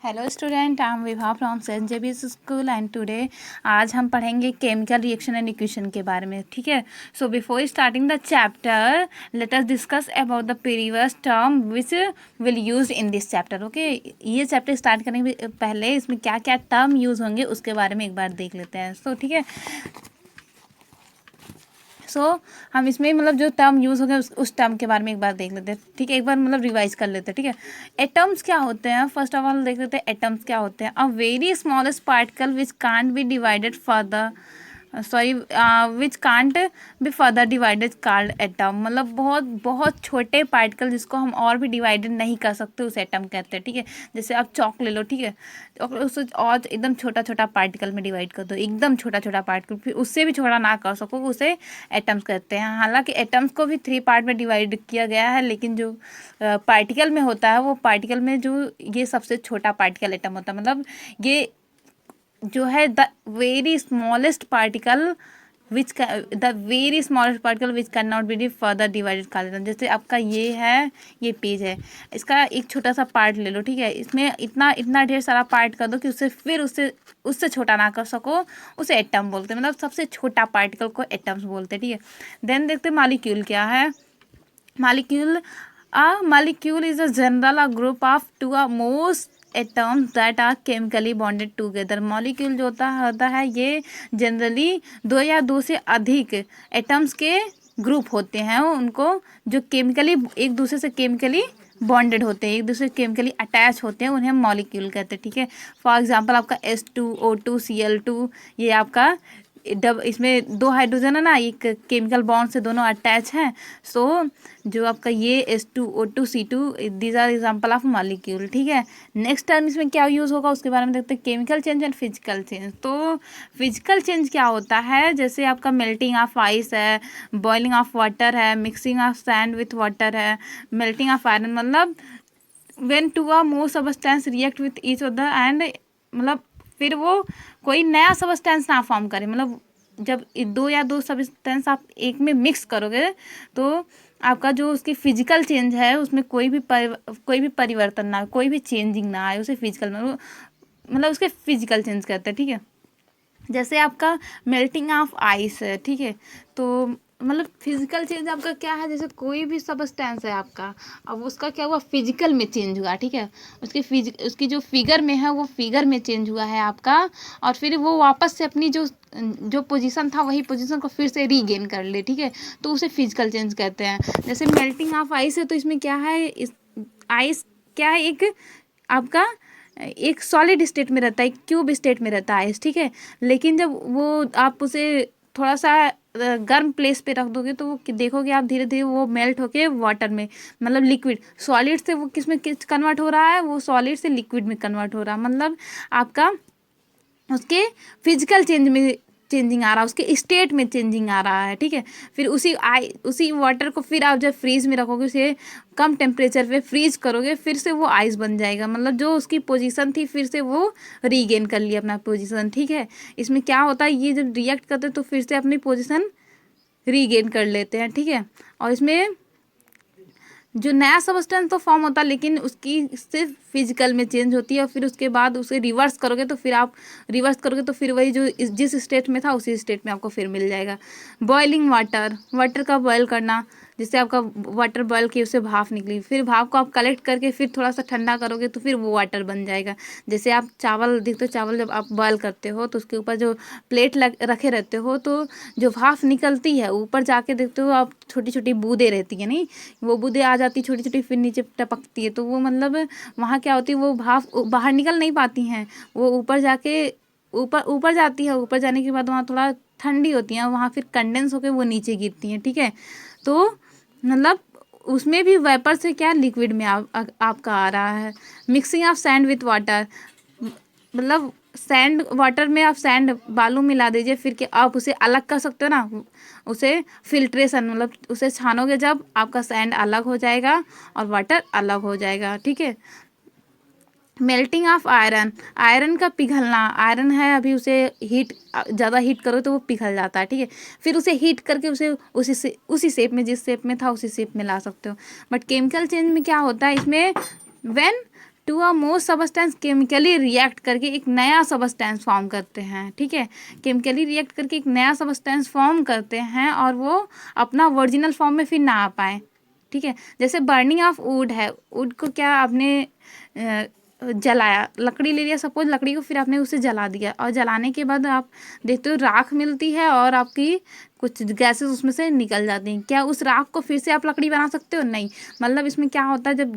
Hello student, I am Vibha from Saint Xavier's school and today आज हम पढ़ेंगे chemical reaction and equation के बारे में। ठीक है, so before starting the chapter let us discuss about the previous term which will use in this chapter. Okay, ये chapter start करने के पहले इसमें क्या क्या टर्म यूज़ होंगे उसके बारे में एक बार देख लेते हैं। सो ठीक है, हम इसमें मतलब जो टर्म यूज़ हो गया उस टर्म के बारे में एक बार देख लेते हैं। ठीक है, एक बार मतलब रिवाइज कर लेते हैं। ठीक है, एटम्स क्या होते हैं, फर्स्ट ऑफ ऑल देख लेते हैं एटम्स क्या होते हैं। A very smallest particle which can't be divided further which can't be further divided called atom. मतलब बहुत बहुत छोटे पार्टिकल जिसको हम और भी डिवाइडेड नहीं कर सकते उसे एटम कहते हैं। ठीक है, जैसे आप चॉक ले लो, ठीक है, उसे और एकदम छोटा छोटा पार्टिकल में डिवाइड कर दो, एकदम छोटा छोटा पार्टिकल, फिर उससे भी छोटा ना कर सको उसे एटम्स कहते हैं। हालांकि एटम्स को भी 3 पार्ट में डिवाइड किया गया है, लेकिन जो पार्टिकल में होता है वो पार्टिकल में जो ये सबसे छोटा पार्टिकल एटम होता है। मतलब ये जो है the very smallest particle which can not be further divided कर देता। जैसे आपका ये है, ये पेज है, इसका एक छोटा सा पार्ट ले लो। ठीक है, इसमें इतना इतना ढेर सारा पार्ट कर दो कि उससे छोटा ना कर सको, उसे एटम बोलते हैं। मतलब सबसे छोटा पार्टिकल को एटम्स बोलते हैं। ठीक है, देन देखते हैं मॉलिक्यूल क्या है। Molecule is a general group of two a most atoms that are chemically bonded together. Molecule जो होता है ये जनरली 2 या 2 से अधिक एटम्स के ग्रुप होते हैं, उनको जो केमिकली एक दूसरे से केमिकली बॉन्डेड होते हैं, एक दूसरे से केमिकली अटैच होते हैं, उन्हें हम मॉलिक्यूल कहते हैं। ठीक है, फॉर एग्जांपल आपका H2O2 Cl2, ये आपका इसमें 2 हाइड्रोजन है ना, एक केमिकल बॉन्ड से दोनों अटैच हैं। सो जो आपका ये H2O2 these are example of molecule. ठीक है, नेक्स्ट टर्म इसमें क्या यूज़ होगा उसके बारे में देखते हैं, chemical change and physical change. तो फिजिकल चेंज क्या होता है, जैसे आपका मेल्टिंग ऑफ आइस है, बॉइलिंग ऑफ वाटर है, mixing of sand with water है, मेल्टिंग ऑफ आयरन। मतलब when two or more substance react with each other and, मतलब फिर वो कोई नया सबस्टेंस ना फॉर्म करे। मतलब जब 2 या 2 सबस्टेंस आप एक में मिक्स करोगे तो आपका जो उसकी फिजिकल चेंज है उसमें कोई भी परिवर्तन ना, कोई भी चेंजिंग ना आए, उसे फिजिकल मतलब उसके फिजिकल चेंज कहते हैं। ठीक है, जैसे आपका मेल्टिंग ऑफ आइस है। ठीक है, तो मतलब फिजिकल चेंज आपका क्या है, जैसे कोई भी सबस्टेंस है आपका, अब उसका क्या हुआ, फिजिकल में चेंज हुआ। ठीक है, उसकी जो फिगर में है वो फिगर में चेंज हुआ है आपका, और फिर वो वापस से अपनी जो पोजीशन था वही पोजीशन को फिर से रीगेन कर ले। ठीक है, तो उसे फिजिकल चेंज कहते हैं। जैसे मेल्टिंग ऑफ आइस है, तो इसमें क्या है, इस आइस क्या है, एक आपका एक सॉलिड स्टेट में रहता है, एक क्यूब स्टेट में रहता है आइस। ठीक है, लेकिन जब वो आप उसे थोड़ा सा गर्म प्लेस पे रख दोगे तो वो देखोगे आप धीरे धीरे वो मेल्ट होके वाटर में, मतलब लिक्विड, सॉलिड से वो किस में कन्वर्ट हो रहा है, वो सॉलिड से लिक्विड में कन्वर्ट हो रहा है। मतलब आपका उसके फिजिकल चेंज में चेंजिंग आ रहा है, उसके स्टेट में चेंजिंग आ रहा है। ठीक है, फिर उसी वाटर को फिर आप जब फ्रीज में रखोगे, उसे कम टेम्परेचर पे फ्रीज करोगे, फिर से वो आइस बन जाएगा। मतलब जो उसकी पोजीशन थी फिर से वो रीगेन कर लिया अपना पोजीशन। ठीक है, इसमें क्या होता है, ये जब रिएक्ट करते हैं तो फिर से अपनी पोजीशन रीगेन कर लेते हैं। ठीक है, और इसमें जो नया सबस्टेंस तो फॉर्म होता है, लेकिन उसकी सिर्फ फिजिकल में चेंज होती है, और फिर उसके बाद उसे रिवर्स करोगे तो फिर वही जो जिस स्टेट में था उसी स्टेट में आपको फिर मिल जाएगा। बॉइलिंग वाटर का बॉयल करना, जिससे आपका वाटर बॉयल किए उससे भाप निकली, फिर भाप को आप कलेक्ट करके फिर थोड़ा सा ठंडा करोगे तो फिर वो वाटर बन जाएगा। जैसे आप चावल देखते हो, चावल जब आप बॉयल करते हो तो उसके ऊपर जो प्लेट रखे रहते हो, तो जो भाप निकलती है ऊपर जाके देखते हो आप, छोटी छोटी बूंदें रहती है, नहीं वो बूंदें आ जाती छोटी छोटी, फिर नीचे टपकती है, तो वो मतलब वहाँ क्या होती है, वो भाप बाहर निकल नहीं पाती हैं, वो ऊपर जाके ऊपर जाती है, ऊपर जाने के बाद वहाँ थोड़ा ठंडी होती है, वहाँ फिर कंडेंस होकर वो नीचे गिरती हैं। ठीक है, तो मतलब उसमें भी वेपर से क्या लिक्विड में आपका आ रहा है। Mixing of sand with water, मतलब सैंड वाटर में आप सैंड बालू मिला दीजिए, फिर कि आप उसे अलग कर सकते हो ना, उसे फिल्ट्रेशन, मतलब उसे छानोगे जब आपका सैंड अलग हो जाएगा और वाटर अलग हो जाएगा। ठीक है, मेल्टिंग ऑफ आयरन का पिघलना, आयरन है अभी उसे ज़्यादा हीट करो तो वो पिघल जाता है। ठीक है, फिर उसे हीट करके उसे उसी शेप में, जिस शेप में था उसी शेप में ला सकते हो। बट केमिकल चेंज में क्या होता है, इसमें when two or more substance chemically react करके एक नया सबस्टेंस फॉर्म करते हैं, ठीक है। केमिकली रिएक्ट करके एक नया सबस्टेंस फॉर्म करते हैं और वो अपना ओरिजिनल फॉर्म में फिर ना आ पाए, ठीक है। जैसे बर्निंग ऑफ वुड है, वुड को क्या आपने जलाया, लकड़ी ले लिया सपोज, लकड़ी को फिर आपने उसे जला दिया और जलाने के बाद आप देखते हो राख मिलती है और आपकी कुछ गैसेस उसमें से निकल जाती हैं। क्या उस राख को फिर से आप लकड़ी बना सकते हो? नहीं। मतलब इसमें क्या होता है, जब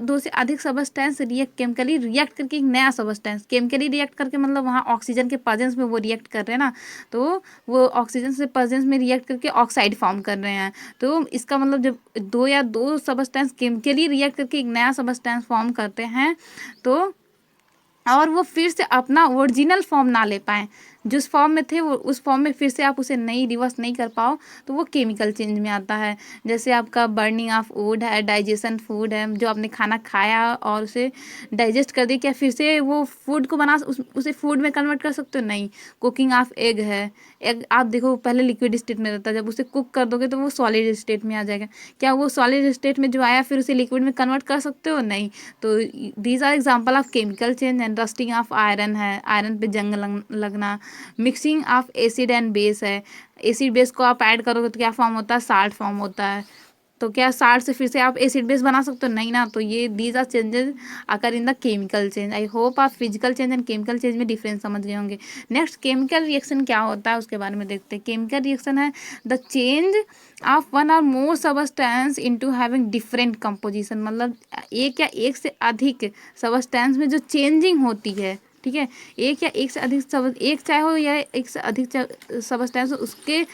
दो से अधिक सबस्टेंस केमिकली रिएक्ट करके एक नया सबस्टेंस, केमिकली रिएक्ट करके मतलब वहाँ ऑक्सीजन के प्रेजेंस में वो रिएक्ट कर रहे हैं ना, तो वो ऑक्सीजन से प्रेजेंस में रिएक्ट करके ऑक्साइड फॉर्म कर रहे हैं। तो इसका मतलब जब दो सबस्टेंस केमिकली रिएक्ट करके एक नया सबस्टेंस फॉर्म करते हैं तो और वो फिर से अपना ओरिजिनल फॉर्म ना ले पाएँ, जिस फॉर्म में थे वो उस फॉर्म में फिर से आप उसे नहीं रिवर्स नहीं कर पाओ, तो वो केमिकल चेंज में आता है। जैसे आपका बर्निंग ऑफ वुड है, डाइजेशन फूड है, जो आपने खाना खाया और उसे डाइजेस्ट कर दिया, क्या फिर से वो फूड को उसे फूड में कन्वर्ट कर सकते हो? नहीं। कुकिंग ऑफ एग है, एग आप देखो पहले लिक्विड स्टेट में रहता है, जब उसे कुक कर दोगे तो वो सॉलिड स्टेट में आ जाएगा। क्या वो सॉलिड स्टेट में जो आया फिर उसे लिक्विड में कन्वर्ट कर सकते हो? नहीं। तो these are example of chemical change. And rusting of iron है, आयरन पे जंग लगना। Mixing of acid and base है, एसिड बेस को आप ऐड करोगे तो क्या फॉर्म होता है? साल्ट फॉर्म होता है। तो क्या साल्ट से फिर से आप एसिड बेस बना सकते हो? नहीं ना। तो ये these are changes occur in the chemical change. I hope आप physical change and chemical change में डिफरेंस समझ गए होंगे। नेक्स्ट केमिकल रिएक्शन क्या होता है उसके बारे में देखते हैं। केमिकल रिएक्शन है the change of one or more substance into having different composition, मतलब एक या एक से अधिक सबस्टेंस में जो चेंजिंग होती है, ठीक है। एक या एक से अधिक एक चाहे हो या एक से अधिक सबस्टेंस, उसके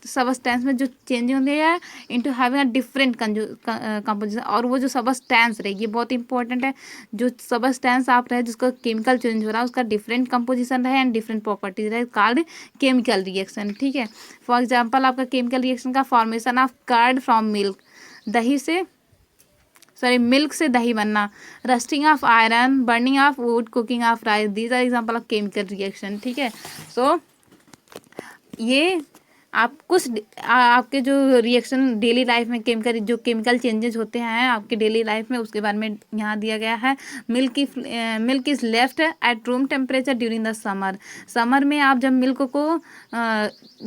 सबस्टेंस में जो चेंज होती है into having a different composition. और वो जो सबस्टेंस रहे, ये बहुत इंपॉर्टेंट है, जो सबस्टेंस आप रहे जिसका केमिकल चेंज हो रहा है उसका डिफरेंट कंपोजिशन रहे एंड डिफरेंट प्रॉपर्टीज रहे, कॉल्ड केमिकल रिएक्शन, ठीक है। फॉर एग्जाम्पल आपका केमिकल रिएक्शन का formation of curd from milk, milk से दही बनना, rusting of iron, burning of wood, cooking of rice, these are example of chemical reaction, ठीक है। सो ये आप कुछ आपके जो रिएक्शन डेली लाइफ में केमिकल चेंजेस होते हैं आपके डेली लाइफ में, उसके बारे में यहाँ दिया गया है। Milk is left at room temperature during the summer में आप जब मिल्क को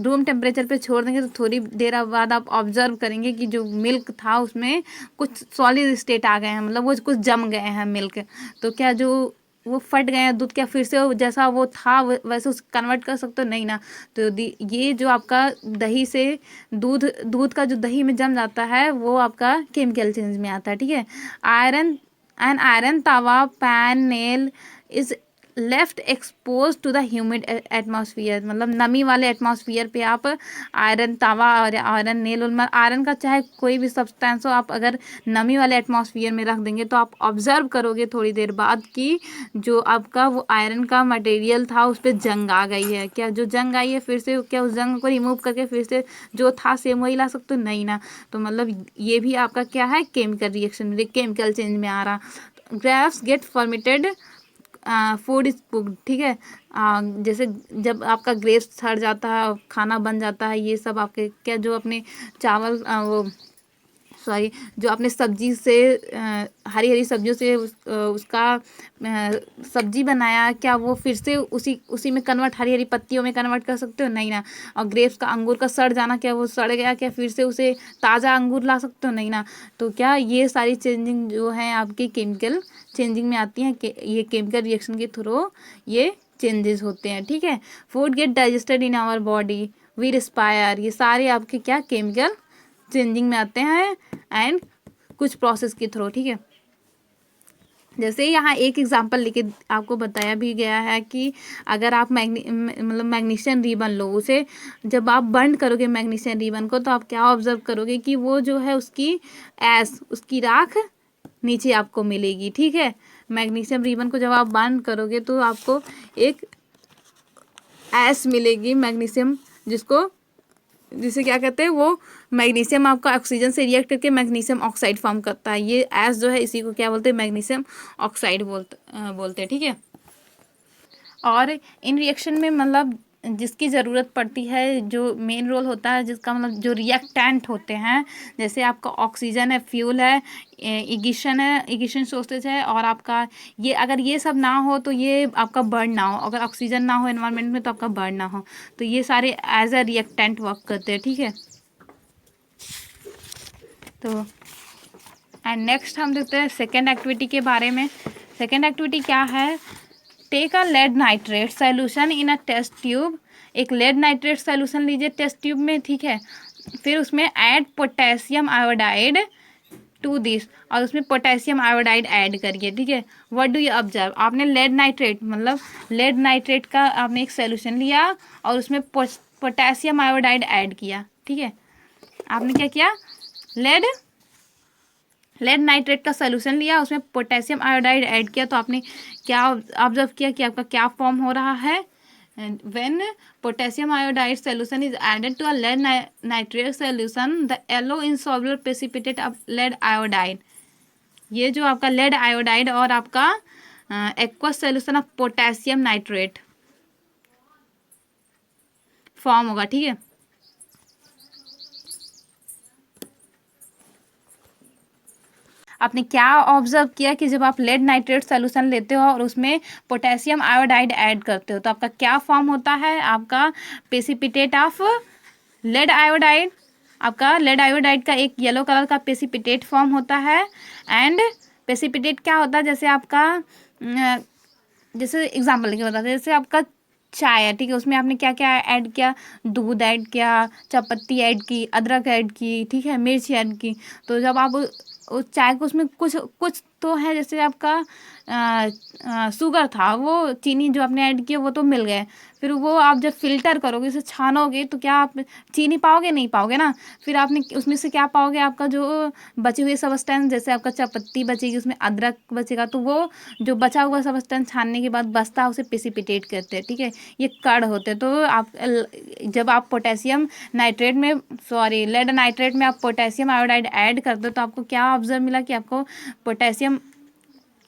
रूम टेम्परेचर पे छोड़ देंगे तो थोड़ी देर बाद आप ऑब्जर्व करेंगे कि जो मिल्क था उसमें कुछ सॉलिड स्टेट आ गए हैं, मतलब वो कुछ जम गए हैं मिल्क। तो क्या जो वो फट गए हैं दूध, क्या फिर से जैसा वो था वैसे उसे कन्वर्ट कर सकते हो? नहीं ना। तो ये जो आपका दही से दूध का जो दही में जम जाता है वो आपका केमिकल चेंज में आता है, ठीक है। आयरन तवा pan nail is left exposed to the humid atmosphere, मतलब नमी वाले एटमॉस्फेयर पे आप आयरन तवा और आयरन नेल, आयरन का चाहे कोई भी सब्सटेंस हो, आप अगर नमी वाले एटमॉस्फेयर में रख देंगे तो आप ऑब्जर्व करोगे थोड़ी देर बाद कि जो आपका वो आयरन का मटेरियल था उस पर जंग आ गई है। क्या जो जंग आई है फिर से क्या उस जंग को रिमूव करके फिर से जो था सेम वही ला सकते हो? नहीं ना। तो मतलब ये भी आपका क्या है? केमिकल रिएक्शन, केमिकल चेंज में आ रहा। Grapes get fermented, food is cooked, ठीक है। जैसे जब आपका ग्रेप्स सड़ जाता है, खाना बन जाता है, ये सब आपके क्या जो अपने चावल जो आपने सब्जी से हरी हरी सब्जियों से उसका सब्जी बनाया, क्या वो फिर से उसी में कन्वर्ट, हरी हरी पत्तियों में कन्वर्ट कर सकते हो? नहीं ना। और ग्रेप्स का अंगूर का सड़ जाना, क्या वो सड़ गया, क्या फिर से उसे ताज़ा अंगूर ला सकते हो? नहीं ना। तो क्या ये सारी चेंजिंग जो है आपकी केमिकल चेंजिंग में आती हैं, ये केमिकल रिएक्शन के थ्रू ये चेंजेस होते हैं, ठीक है। Food get digested in our body, we respire, ये सारे आपके क्या केमिकल चेंजिंग में आते हैं एंड कुछ प्रोसेस के थ्रू, ठीक है। जैसे यहाँ एक एग्जांपल लेके आपको बताया भी गया है कि अगर आप मैग्नीशियम रिबन लो, उसे जब आप बर्न करोगे मैग्नीशियम रिबन को तो आप क्या ऑब्जर्व करोगे कि वो जो है उसकी राख नीचे आपको मिलेगी, ठीक है। मैग्नीशियम रिबन को जब आप बर्न करोगे तो आपको एक ऐश मिलेगी मैग्नीशियम, जिसे क्या कहते हैं, वो मैग्नीशियम आपका ऑक्सीजन से रिएक्ट करके मैग्नीशियम ऑक्साइड फॉर्म करता है। ये ऐश जो है इसी को क्या बोलते हैं? मैग्नीशियम ऑक्साइड बोलते हैं, ठीक है। और इन रिएक्शन में मतलब जिसकी ज़रूरत पड़ती है, जो मेन रोल होता है, जिसका मतलब जो रिएक्टेंट होते हैं, जैसे आपका ऑक्सीजन है, फ्यूल है, इग्निशन है, इग्निशन सोर्सेज है, और आपका ये अगर ये सब ना हो तो ये आपका बर्न ना हो, अगर ऑक्सीजन ना हो एनवायरनमेंट में तो आपका बर्न ना हो, तो ये सारे एज अ रिएक्टेंट वर्क करते हैं, ठीक है। तो एंड नेक्स्ट हम देखते हैं सेकेंड एक्टिविटी के बारे में। सेकेंड एक्टिविटी क्या है? Take a lead nitrate solution in a test tube. एक लेड नाइट्रेट सोल्यूशन लीजिए टेस्ट ट्यूब में, ठीक है। फिर उसमें add potassium iodide to this, और उसमें पोटेशियम आयोडाइड ऐड करिए, ठीक है। What do you observe? आपने लेड नाइट्रेट मतलब लेड नाइट्रेट का आपने एक सोल्यूशन लिया और उसमें पोटेशियम आयोडाइड ऐड किया, ठीक है। आपने क्या किया? लेड नाइट्रेट का सोल्यूशन लिया, उसमें पोटेशियम आयोडाइड ऐड किया, तो आपने क्या ऑब्जर्व किया कि आपका क्या फॉर्म हो रहा है? When potassium iodide solution is added to a lead nitrate solution, the yellow insoluble precipitate of lead iodide, ये जो आपका लेड आयोडाइड और आपका aqueous solution of potassium nitrate form होगा, ठीक है। आपने क्या ऑब्जर्व किया कि जब आप लेड नाइट्रेट सोल्यूशन लेते हो और उसमें पोटेशियम आयोडाइड ऐड करते हो तो आपका क्या फॉर्म होता है? आपका प्रेसिपिटेट ऑफ लेड आयोडाइड, आपका लेड आयोडाइड का एक येलो कलर का प्रेसिपिटेट फॉर्म होता है। एंड प्रेसिपिटेट क्या होता है? जैसे आपका जैसे एग्जाम्पल के बताते हैं, जैसे आपका चाय है, ठीक है, उसमें आपने क्या क्या ऐड किया? दूध ऐड किया, चायपत्ती ऐड की, अदरक ऐड की, ठीक है, मिर्च ऐड की। तो जब आप उस चाय को उसमें कुछ कुछ तो है, जैसे आपका शुगर था, वो चीनी जो आपने ऐड किया वो तो मिल गए, फिर वो आप जब फिल्टर करोगे, उसे छानोगे, तो क्या आप चीनी पाओगे? नहीं पाओगे ना। फिर आपने उसमें से क्या पाओगे? आपका जो बचे हुए सबस्टेंस, जैसे आपका चायपत्ती बचेगी, उसमें अदरक बचेगा, तो वो जो बचा हुआ सबस्टेंस छानने के बाद बचता है उसे प्रेसिपिटेट कहते हैं, ठीक है। ये कण होते हैं। तो आप जब आप पोटेशियम नाइट्रेट में लेड नाइट्रेट में आप पोटेशियम आयोडाइड ऐड करते हो तो आपको क्या ऑब्जर्व मिला कि आपको पोटेशियम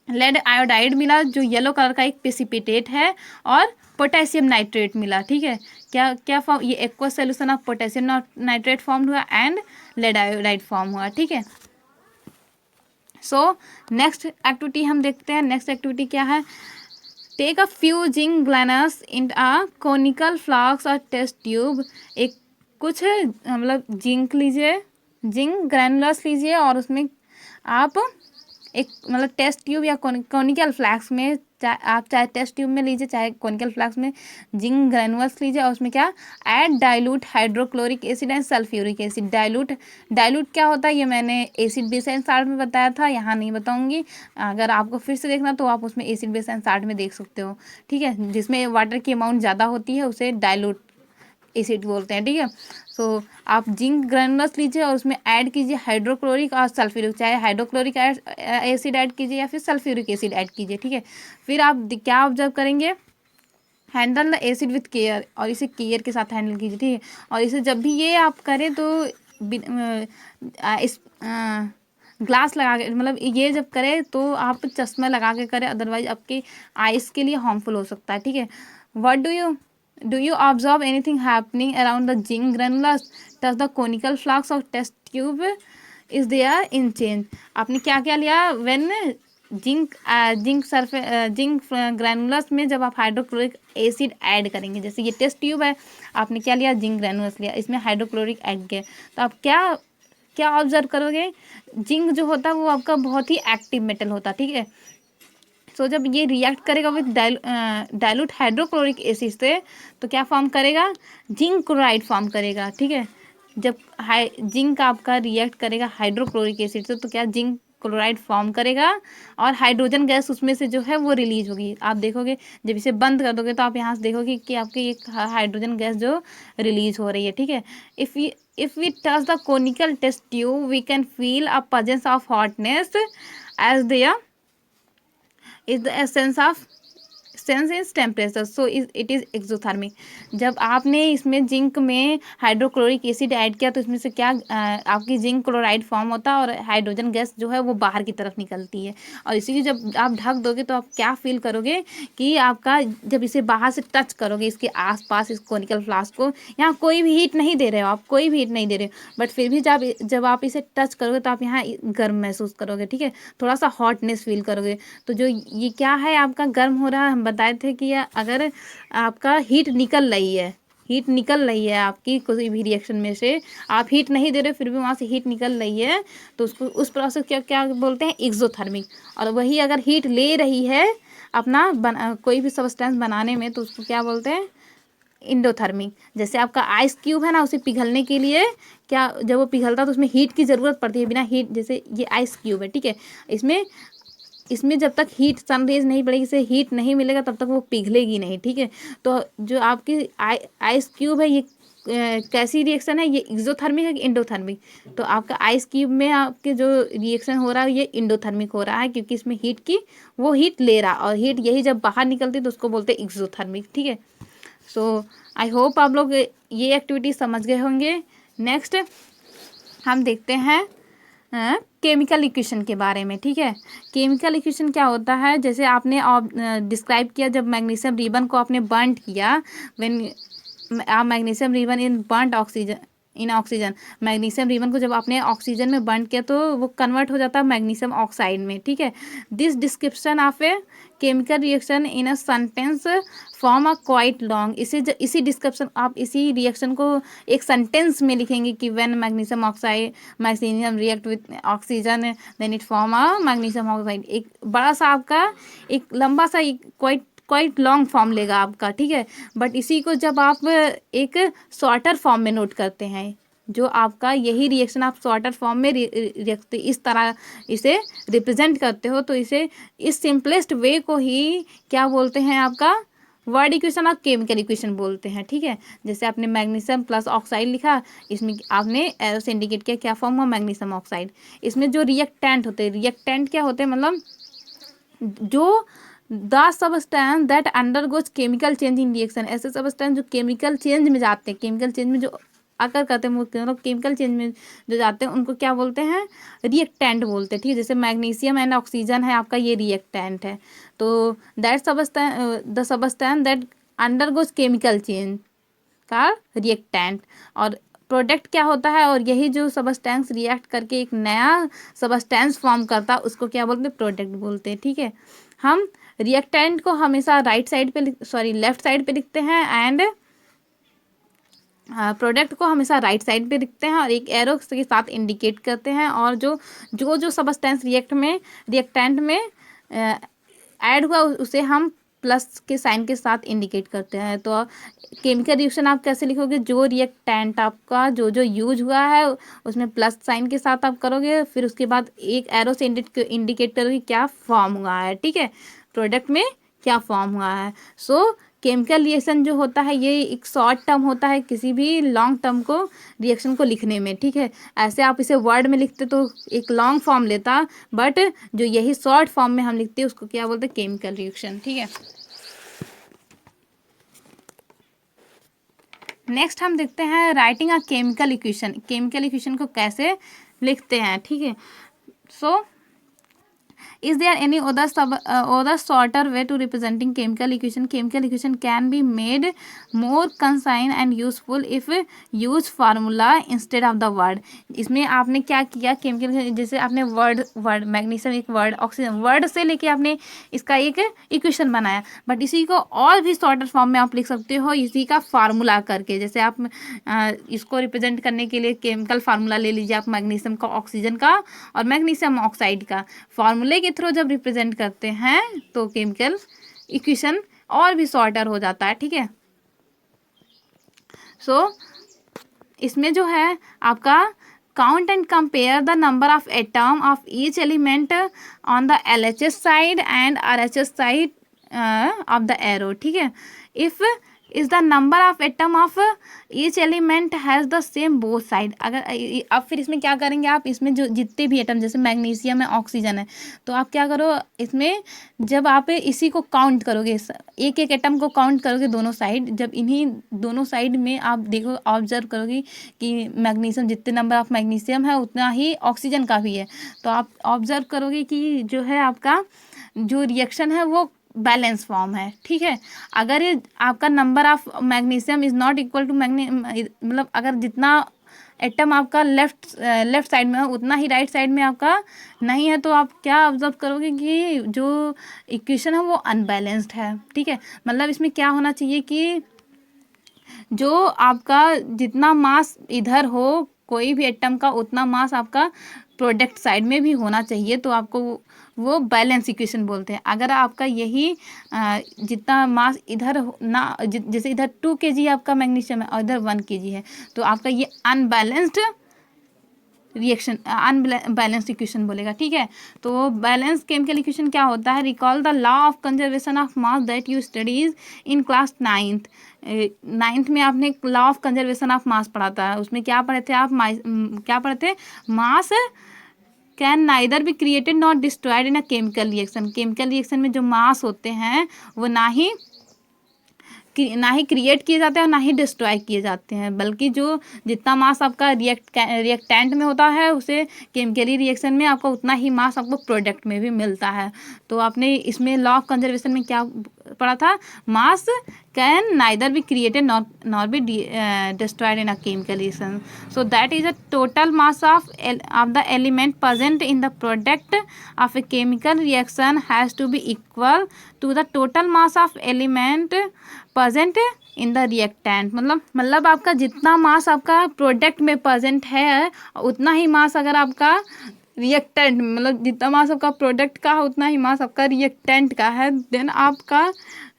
लेड आयोडाइड मिला, जो येलो कलर का एक प्रेसिपिटेट है, और पोटेशियम नाइट्रेट मिला, ठीक है। क्या क्या फॉर्म? ये aqueous solution of potassium nitrate form हुआ एंड लेड आयोडाइड फॉर्म हुआ, ठीक है। सो नेक्स्ट एक्टिविटी हम देखते हैं। नेक्स्ट एक्टिविटी क्या है? Take a few zinc granules in a conical flask और टेस्ट ट्यूब। एक कुछ मतलब जिंक लीजिए, जिंक ग्रैनुलस लीजिए, और उसमें आप एक मतलब टेस्ट ट्यूब या कॉनिकल फ्लास्क में, आप चाहे टेस्ट ट्यूब में लीजिए चाहे कॉनिकल फ्लास्क में, जिंक ग्रैनुलस लीजिए, और उसमें क्या? Add dilute hydrochloric acid and sulphuric acid. Dilute क्या होता है ये मैंने एसिड बेस एंड साल्ट में बताया था, यहाँ नहीं बताऊंगी। अगर आपको फिर से देखना तो आप उसमें एसिड बेस एंड साल्ट में देख सकते हो, ठीक है। जिसमें वाटर की अमाउंट ज़्यादा होती है उसे डाइल्यूट एसिड बोलते हैं, ठीक है। सो आप जिंक ग्रैनुलस लीजिए और उसमें ऐड कीजिए हाइड्रोक्लोरिक और सल्फ्यूरिक, चाहे हाइड्रोक्लोरिक एसिड ऐड कीजिए या फिर सल्फ्यूरिक एसिड ऐड कीजिए, ठीक है। फिर आप क्या ऑब्जर्व करेंगे? Handle the acid with care, और इसे केयर के साथ हैंडल कीजिए, ठीक है। और इसे जब भी ये आप करें तो इस ग्लास लगा के, मतलब ये जब करें तो आप चश्मा लगा के करें, अदरवाइज आपके आइस के लिए हार्मफुल हो सकता है, ठीक है। What do you observe anything happening around the zinc granulars? Does the conical flux of test tube is there in change? आपने क्या क्या लिया? when जिंक ग्रैनुलस में जब आप हाइड्रोक्लोरिक एसिड ऐड करेंगे, जैसे ये टेस्ट ट्यूब है, आपने क्या लिया? जिंक ग्रैनुलस लिया, इसमें हाइड्रोक्लोरिक ऐड किया, तो आप क्या क्या ऑब्जर्व करोगे? जिंक जो होता है वो आपका बहुत ही एक्टिव मेटल होता है, ठीक है। सो जब ये रिएक्ट करेगा विद डाइल्यूट हाइड्रोक्लोरिक एसिड से तो क्या फॉर्म करेगा? जिंक क्लोराइड फॉर्म करेगा, ठीक है। जब जिंक आपका रिएक्ट करेगा हाइड्रोक्लोरिक एसिड से तो क्या? जिंक क्लोराइड फॉर्म करेगा, और हाइड्रोजन गैस उसमें से जो है वो रिलीज होगी। आप देखोगे जब इसे बंद कर दोगे तो आप यहाँ से देखोगे कि आपकी एक हाइड्रोजन गैस जो रिलीज हो रही है, ठीक है। If we touch the conical test tube we can feel a presence of hotness as there is the essence of sense is temperature, so it is exothermic. जब आपने इसमें जिंक में हाइड्रोक्लोरिक एसिड ऐड किया तो इसमें से क्या आपकी जिंक क्लोराइड फॉर्म होता है और हाइड्रोजन गैस जो है वो बाहर की तरफ निकलती है। और इसी की जब आप ढक दोगे तो आप क्या फील करोगे कि आपका जब इसे बाहर से टच करोगे इसके आसपास इस कोनिकल फ्लास्क को, यहाँ कोई भी हीट नहीं दे रहे हो आप, कोई भी हीट नहीं दे रहे हो, बट फिर भी जब आप इसे टच करोगे तो आप यहाँ गर्म महसूस करोगे, ठीक है, थोड़ा सा हॉटनेस फील करोगे। तो जो ये क्या है आपका गर्म हो रहा है, हम बताए थे कि अगर आपका हीट निकल रही है, हीट निकल रही है आपकी कोई भी रिएक्शन में से, आप हीट नहीं दे रहे फिर भी वहाँ से हीट निकल रही है, तो उसको उस प्रोसेस क्या क्या बोलते हैं, एक्सोथर्मिक। और वही अगर हीट ले रही है अपना कोई भी सब्सटेंस बनाने में तो उसको क्या बोलते हैं, इंडोथर्मिक। जैसे आपका आइस क्यूब है ना, उसे पिघलने के लिए क्या, जब वो पिघलता है तो उसमें हीट की ज़रूरत पड़ती है, बिना हीट, जैसे ये आइस क्यूब है, ठीक है, इसमें जब तक हीट सन रेज नहीं पड़ेगी, इसे हीट नहीं मिलेगा तब तक वो पिघलेगी नहीं, ठीक है। तो जो आपकी आइस क्यूब है ये कैसी रिएक्शन है, ये एक्सोथर्मिक है कि इंडोथर्मिक? तो आपका आइस क्यूब में आपके जो रिएक्शन हो रहा है ये इंडोथर्मिक हो रहा है, क्योंकि इसमें हीट की वो हीट ले रहा, और हीट यही जब बाहर निकलती है तो उसको बोलते हैं एक्सोथर्मिक, ठीक है। सो आई होप आप लोग ये एक्टिविटी समझ गए होंगे। नेक्स्ट हम देखते हैं केमिकल इक्वेशन के बारे में, ठीक है। केमिकल इक्वेशन क्या होता है, जैसे आपने डिस्क्राइब किया जब मैग्नीशियम रिबन को आपने बर्न किया, when magnesium ribbon in burned oxygen, magnesium ribbon को जब आपने ऑक्सीजन में बर्न किया तो वो कन्वर्ट हो जाता है मैग्नीशियम ऑक्साइड में, ठीक है। This description of a chemical reaction in a sentence form a quite long. इसी डिस्क्रिप्शन, आप इसी रिएक्शन को एक सेंटेंस में लिखेंगे कि when magnesium react with oxygen then it form a magnesium oxide. एक बड़ा सा आपका एक लंबा सा क्वाइट लॉन्ग फॉर्म लेगा आपका, ठीक है। बट इसी को जब आप एक शॉर्टर फॉर्म में नोट करते हैं, जो आपका यही रिएक्शन आप शॉर्टर फॉर्म में रखते इस तरह इसे रिप्रेजेंट करते हो, तो इसे इस सिंपलेस्ट वे को ही क्या बोलते हैं, आपका वर्ड इक्वेशन और केमिकल इक्वेशन बोलते हैं, ठीक है। जैसे आपने मैग्नीशियम प्लस ऑक्साइड लिखा, इसमें आपने एरो से इंडिकेट किया क्या फॉर्म हुआ, मैग्नीशियम ऑक्साइड। इसमें जो रिएक्टेंट होते हैं, रिएक्टेंट क्या होते हैं, मतलब जो the substance that undergoes chemical change in reaction, ऐसे सबस्टेंस जो केमिकल चेंज में जाते हैं, केमिकल चेंज में जो आकर करते हैं, मतलब केमिकल चेंज में जो जाते हैं उनको क्या बोलते हैं, रिएक्टेंट बोलते हैं, ठीक है। जैसे मैग्नीशियम एंड ऑक्सीजन है आपका, ये रिएक्टेंट है। तो that substance the substance that undergoes chemical change का रिएक्टेंट, और प्रोडक्ट क्या होता है, और यही जो सबस्टेंस रिएक्ट करके एक नया सबस्टेंस फॉर्म करता है उसको क्या बोलते हैं, प्रोडक्ट बोलते हैं, ठीक है। हम रिएक्टेंट को हमेशा लेफ्ट साइड पे लिखते हैं, एंड प्रोडक्ट को हमेशा राइट साइड पे लिखते हैं और एक एरो के साथ इंडिकेट करते हैं। और जो सबस्टेंस रिएक्टेंट में ऐड हुआ उसे हम प्लस के साइन के साथ इंडिकेट करते हैं। तो केमिकल रिएक्शन आप कैसे लिखोगे, जो रिएक्टेंट आपका जो यूज हुआ है उसमें प्लस साइन के साथ आप करोगे, फिर उसके बाद एक एरो से इंडिकेट करोगे क्या फॉर्म हुआ है, ठीक है, प्रोडक्ट में क्या फॉर्म हुआ है। सो केमिकल रिएक्शन जो होता है ये एक शॉर्ट टर्म होता है किसी भी लॉन्ग टर्म को रिएक्शन को लिखने में, ठीक है। ऐसे आप इसे वर्ड में लिखते तो एक लॉन्ग फॉर्म लेता, बट जो यही शॉर्ट फॉर्म में हम लिखते हैं उसको क्या बोलते हैं, केमिकल रिएक्शन, ठीक है। नेक्स्ट हम देखते हैं writing a chemical equation, chemical equation को कैसे लिखते हैं, ठीक है। सो is there any other shorter way to representing chemical equation? Chemical equation can be made more concise and useful if use formula instead of the word. इसमें आपने क्या किया, केमिकल जैसे आपने वर्ड मैग्नीशियम एक वर्ड, ऑक्सीजन वर्ड से लेके आपने इसका एक इक्वेशन बनाया, बट इसी को और भी शॉर्टर फॉर्म में आप लिख सकते हो इसी का फार्मूला करके। जैसे आप इसको रिप्रेजेंट करने के लिए केमिकल फार्मूला ले लीजिए आप मैग्नीशियम का, ऑक्सीजन का और मैग्नीशियम ऑक्साइड का, फार्मूले के थ्रू जब रिप्रेजेंट करते हैं तो केमिकल इक्वेशन और भी शॉर्टर हो जाता है, ठीक है। सो इसमें जो है आपका count and compare the number of atom of each element on the LHS side and RHS side of the arrow, ठीक है। If is the number of atom of each element has the same both side. अगर अब फिर इसमें क्या करेंगे आप, इसमें जो जितने भी एटम जैसे मैग्नीशियम है, ऑक्सीजन है, तो आप क्या करो इसमें, जब आप इसी को काउंट करोगे, एक एक एटम को काउंट करोगे दोनों साइड, जब इन्हीं दोनों साइड में आप देखो ऑब्जर्व करोगे कि मैग्नीशियम, जितने नंबर ऑफ मैग्नीशियम है उतना ही ऑक्सीजन का भी है, तो आप ऑब्जर्व करोगे कि जो है आपका जो रिएक्शन है वो बैलेंस फॉर्म है। ठीक है, अगर ये आपका number of magnesium is not equal to मतलब अगर जितना एटम आपका लेफ्ट साइड में है उतना ही राइट साइड में आपका नहीं है, तो आप क्या ऑब्जर्व करोगे कि जो इक्वेशन है वो अनबैलेंस्ड है। ठीक है, मतलब इसमें क्या होना चाहिए कि जो आपका जितना मास इधर हो कोई भी एटम का, उतना मास आपका प्रोडक्ट साइड में भी होना चाहिए, तो आपको वो बैलेंस इक्वेशन बोलते हैं। अगर आपका यही जितना मास इधर ना, जैसे इधर 2 kg आपका मैग्नीशियम है और इधर 1 kg है, तो आपका ये अनबैलेंस्ड रिएक्शन, अनबैलेंस्ड इक्वेशन बोलेगा। ठीक है, तो बैलेंस केमिकल इक्वेशन क्या होता है, recall the law of conservation of mass that you studies in class 9th में आपने law of conservation of mass पढ़ा था। उसमें क्या पढ़े थे आप, क्या पढ़े थे, मास can neither be created not destroyed in a chemical reaction. Chemical reaction में जो मास होते हैं वो ना ही क्रिएट किए जाते हैं और ना ही डिस्ट्रॉय किए जाते हैं, बल्कि जो जितना मास आपका रिएक्टेंट में होता है उसे केमिकली रिएक्शन में आपको उतना ही मास आपको प्रोडक्ट में भी मिलता है। तो आपने इसमें लॉ ऑफ कंजर्वेशन में क्या पढ़ा था, mass can neither be created nor be destroyed in a chemical reaction, so that is a total mass of the element present in the product of a chemical reaction has to be equal to the total mass of element present in the reactant. मतलब आपका जितना मास आपका product में present है उतना ही मास अगर आपका reactant, मतलब जितना मास आपका प्रोडक्ट का है उतना ही मास आपका रिएक्टेंट का है, देन आपका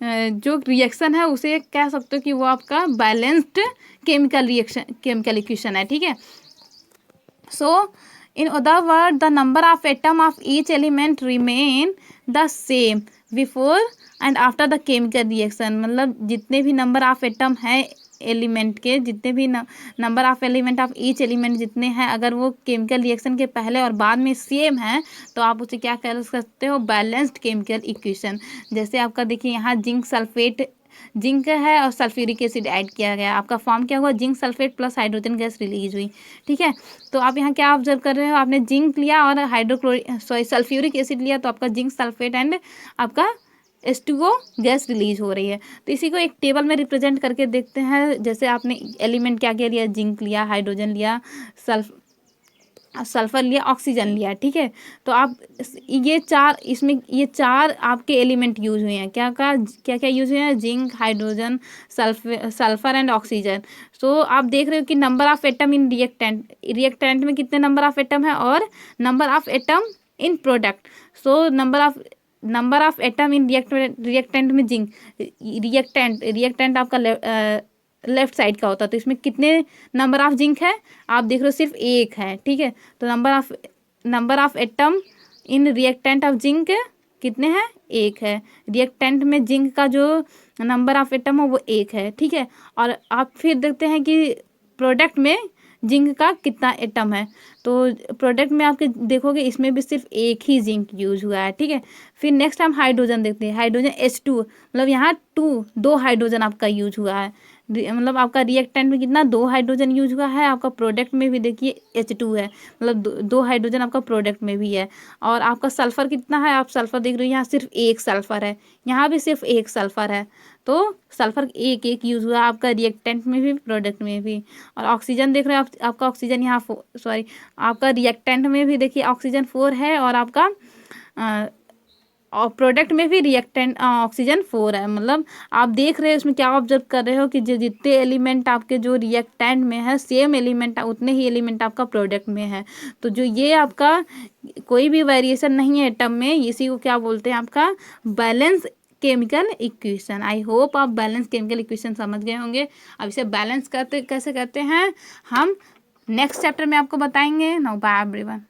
जो रिएक्शन है उसे कह सकते हो कि वो आपका बैलेंस्ड केमिकल इक्वेशन है। ठीक है, सो in other words the number of atom of each element remain the same before and after the chemical reaction। मतलब जितने भी नंबर ऑफ एटम है एलिमेंट के, जितने भी number of element of each element जितने हैं, अगर वो केमिकल रिएक्शन के पहले और बाद में सेम है तो आप उसे क्या कह सकते हो, बैलेंस्ड केमिकल इक्वेशन। जैसे आपका देखिए यहाँ जिंक सल्फेट, जिंक है और सल्फ्यूरिक एसिड ऐड किया गया, आपका फॉर्म क्या हुआ, zinc sulphate plus hydrogen gas release हुई। ठीक है, तो आप यहाँ क्या ऑब्जर्व कर रहे हो, आपने जिंक लिया और सल्फ्यूरिक एसिड लिया, तो आपका जिंक सल्फेट एंड आपका H2O गैस रिलीज हो रही है। तो इसी को एक टेबल में रिप्रेजेंट करके देखते हैं। जैसे आपने एलिमेंट क्या क्या लिया, जिंक लिया, हाइड्रोजन लिया, सल्फर लिया, ऑक्सीजन लिया। ठीक है, तो आप ये चार, इसमें ये चार आपके एलिमेंट यूज हुए हैं, क्या क्या यूज हुए हैं, zinc, hydrogen, sulphur and oxygen. So आप देख रहे हो कि number of atom in reactant में कितने नंबर ऑफ एटम है और number of atom in product. So number of atom in reactant में जिंक, रिएक्टेंट आपका लेफ्ट साइड का होता है, तो इसमें कितने नंबर ऑफ जिंक है, आप देख रहे हो सिर्फ एक है। ठीक है, तो number of atom in reactant of zinc कितने हैं, एक है। रिएक्टेंट में जिंक का जो नंबर ऑफ एटम है वो एक है। ठीक है, और आप फिर देखते हैं कि प्रोडक्ट में जिंक का कितना एटम है, तो प्रोडक्ट में आपके देखोगे इसमें भी सिर्फ एक ही जिंक यूज हुआ है। ठीक है, फिर नेक्स्ट हम हाइड्रोजन देखते हैं, हाइड्रोजन H2, मतलब यहाँ दो हाइड्रोजन आपका यूज हुआ है, मतलब आपका रिएक्टेंट में कितना, 2 हाइड्रोजन यूज हुआ है, आपका प्रोडक्ट में भी देखिए H2 है, मतलब दो हाइड्रोजन आपका प्रोडक्ट में भी है। और आपका सल्फर कितना है, आप सल्फर देख रहे हो यहाँ सिर्फ एक सल्फर है, यहाँ भी सिर्फ एक सल्फर है, तो सल्फर एक यूज हुआ आपका रिएक्टेंट में भी प्रोडक्ट में भी। और ऑक्सीजन देख रहे हो आप, आपका ऑक्सीजन यहाँ आपका रिएक्टेंट में भी देखिए ऑक्सीजन 4 है और आपका और प्रोडक्ट में भी रिएक्टेंट ऑक्सीजन 4 है। मतलब आप देख रहे हो इसमें क्या ऑब्जर्व कर रहे हो कि जो जितने एलिमेंट आपके जो रिएक्टेंट में है सेम एलिमेंट उतने ही एलिमेंट आपका प्रोडक्ट में है। तो जो ये आपका कोई भी वेरिएशन नहीं है एटम में, इसी को क्या बोलते हैं, आपका बैलेंस केमिकल इक्वेशन। आई होप आप बैलेंस केमिकल इक्वेशन समझ गए होंगे। अब इसे बैलेंस कैसे करते हैं हम नेक्स्ट चैप्टर में आपको बताएंगे। Now bye everyone.